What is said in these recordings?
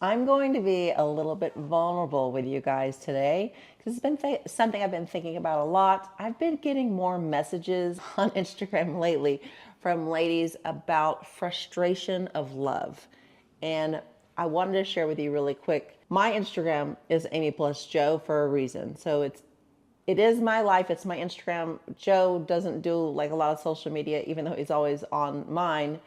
I'm going to be a little bit vulnerable with you guys today because it's been something I've been thinking about a lot. I've been getting more messages on Instagram lately from ladies about frustration of love. And I wanted to share with you really quick. My Instagram is Amy plus Joe for a reason. So it is my life. It's my Instagram. Joe doesn't do like a lot of social media, even though he's always on mine.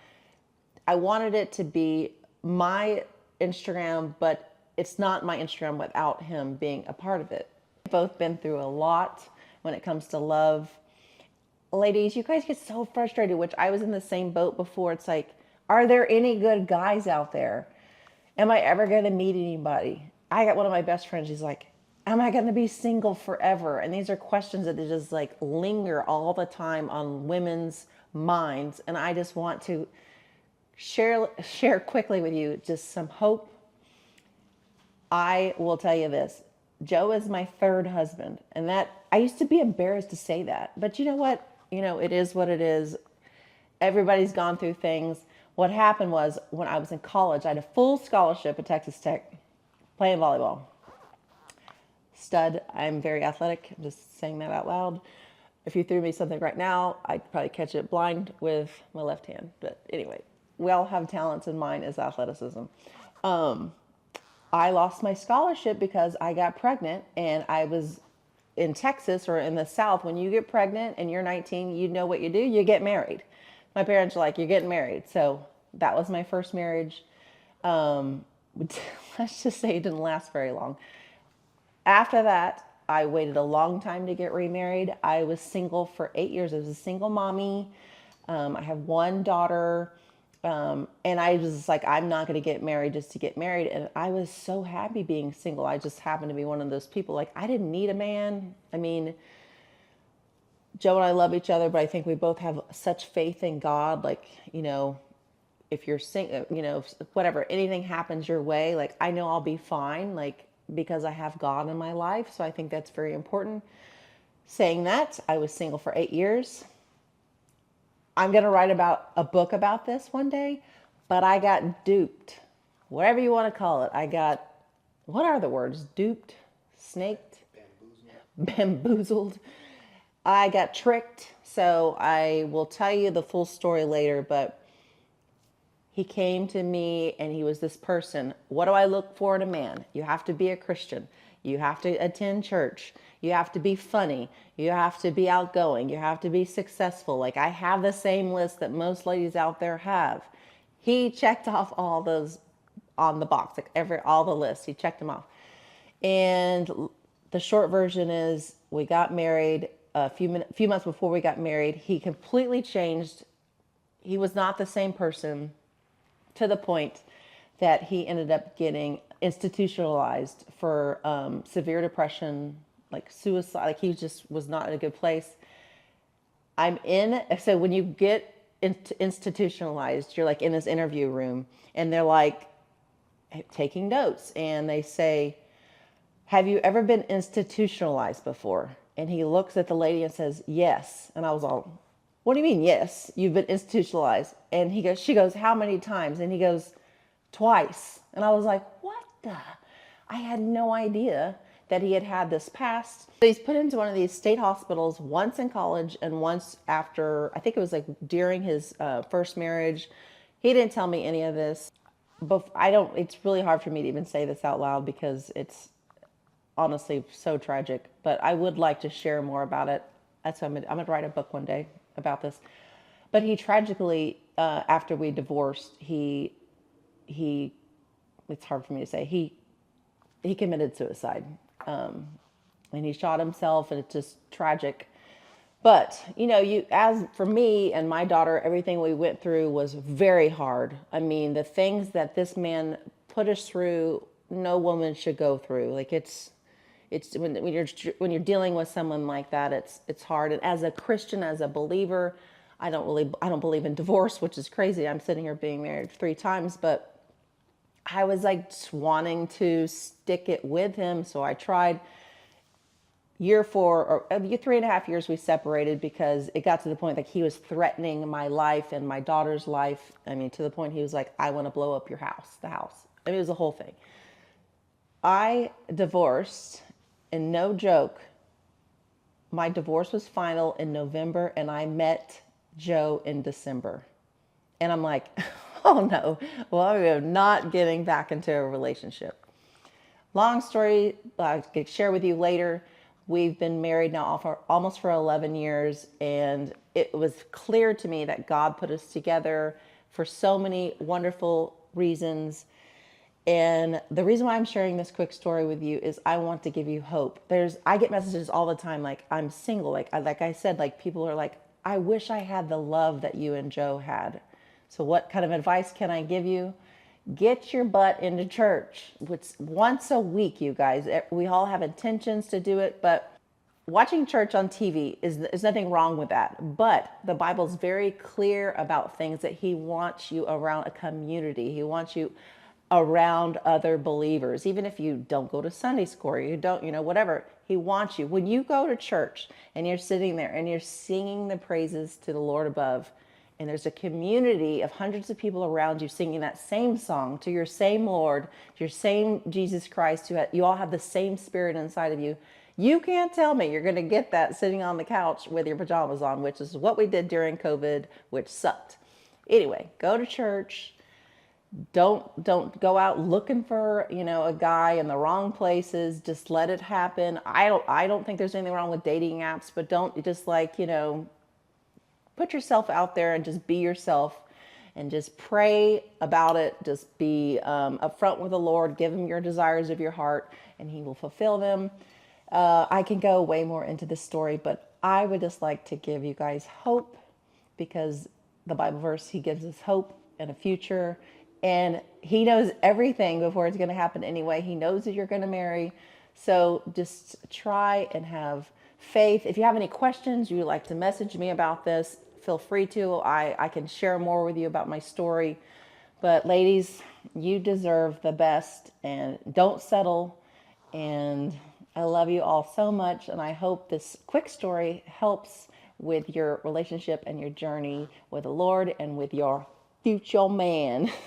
I wanted it to be my Instagram, but it's not my Instagram without him being a part of it. We've both been through a lot when it comes to love. Ladies, you guys get so frustrated, which I was in the same boat before. It's like, are there any good guys out there? Am I ever going to meet anybody? I got one of my best friends. He's like, am I going to be single forever? And these are questions that just like linger all the time on women's minds. And I just want to share quickly with you just some hope. I will tell you this. Joe is my third husband, and that I used to be embarrassed to say that. But you know what? It is what it is. Everybody's gone through things. What happened was when I was in college, I had a full scholarship at Texas Tech playing volleyball. Stud. I'm very athletic. I'm just saying that out loud. If you threw me something right now, I'd probably catch it blind with my left hand. But anyway, we all have talents, and mine is athleticism. I lost my scholarship because I got pregnant, and I was in Texas or in the South. When you get pregnant and you're 19, you know what you do. You get married. My parents are like, you're getting married. So that was my first marriage. Let's just say it didn't last very long. After that, I waited a long time to get remarried. I was single for 8 years. I was a single mommy. I have one daughter. And I was like, I'm not going to get married just to get married. And I was so happy being single. I just happened to be one of those people. Like, I didn't need a man. I mean, Joe and I love each other, but I think we both have such faith in God. Like, if you're single, whatever, anything happens your way, like, I know I'll be fine, like, because I have God in my life. So I think that's very important. Saying that, I was single for 8 years. I'm going to write about a book about this one day, but I got duped. Whatever you want to call it. What are the words? Duped, snaked, bamboozled. I got tricked. So I will tell you the full story later, but he came to me and he was this person. What do I look for in a man? You have to be a Christian. You have to attend church. You have to be funny. You have to be outgoing. You have to be successful. Like, I have the same list that most ladies out there have. He checked off all those on the box, like all the lists. He checked them off. And the short version is we got married a few months before we got married. He completely changed. He was not the same person, to the point that he ended up getting institutionalized for severe depression, like suicide. Like, he just was not in a good place. So when you get institutionalized, you're like in this interview room and they're like taking notes and they say, have you ever been institutionalized before? And he looks at the lady and says, yes. And I was all, what do you mean, yes? You've been institutionalized. And she goes, how many times? And he goes, twice. And I was like, what the? I had no idea that he had this past. So he's put into one of these state hospitals once in college and once after, I think it was like during his first marriage. He didn't tell me any of this. But it's really hard for me to even say this out loud because it's honestly so tragic. But I would like to share more about it. That's why I'm going to write a book one day about this. But he tragically, after we divorced, he it's hard for me to say, he committed suicide. And he shot himself, and it's just tragic. But, as for me and my daughter, everything we went through was very hard. I mean, the things that this man put us through, no woman should go through. Like, it's when you're dealing with someone like that, it's hard. And as a Christian, as a believer, I don't believe in divorce, which is crazy. I'm sitting here being married 3 times, but I was like just wanting to stick it with him. So I tried. Year 4 or 3.5 years we separated because it got to the point that he was threatening my life and my daughter's life. I mean, to the point he was like, I want to blow up the house. I mean, it was a whole thing. I divorced, and no joke, my divorce was final in November, and I met Joe in December. And I'm like, oh no, well, I'm not getting back into a relationship. Long story, I could share with you later. We've been married now for almost for 11 years, and it was clear to me that God put us together for so many wonderful reasons. And the reason why I'm sharing this quick story with you is I want to give you hope. I get messages all the time like I'm single. Like I said, like people are like, I wish I had the love that you and Joe had. So what kind of advice can I give you? Get your butt into church. It's once a week, you guys. We all have intentions to do it, but watching church on TV is nothing wrong with that. But the Bible's very clear about things that He wants you around a community. He wants you around other believers, even if you don't go to Sunday school or you don't, whatever. He wants you. When you go to church and you're sitting there and you're singing the praises to the Lord above, and there's a community of hundreds of people around you singing that same song to your same Lord, your same Jesus Christ, you all have the same spirit inside of you. You can't tell me you're going to get that sitting on the couch with your pajamas on, which is what we did during COVID, which sucked. Anyway, go to church. Don't go out looking for, a guy in the wrong places. Just let it happen. I don't think there's anything wrong with dating apps, but don't just put yourself out there and just be yourself and just pray about it. Just be upfront with the Lord. Give Him your desires of your heart and He will fulfill them. I can go way more into this story, but I would just like to give you guys hope, because the Bible verse, He gives us hope and a future, and He knows everything before it's going to happen anyway. He knows that you're going to marry. So just try and have faith. If you have any questions, you would like to message me about this, feel free to. I can share more with you about my story. But ladies, you deserve the best, and don't settle. And I love you all so much, and I hope this quick story helps with your relationship and your journey with the Lord and with your future man.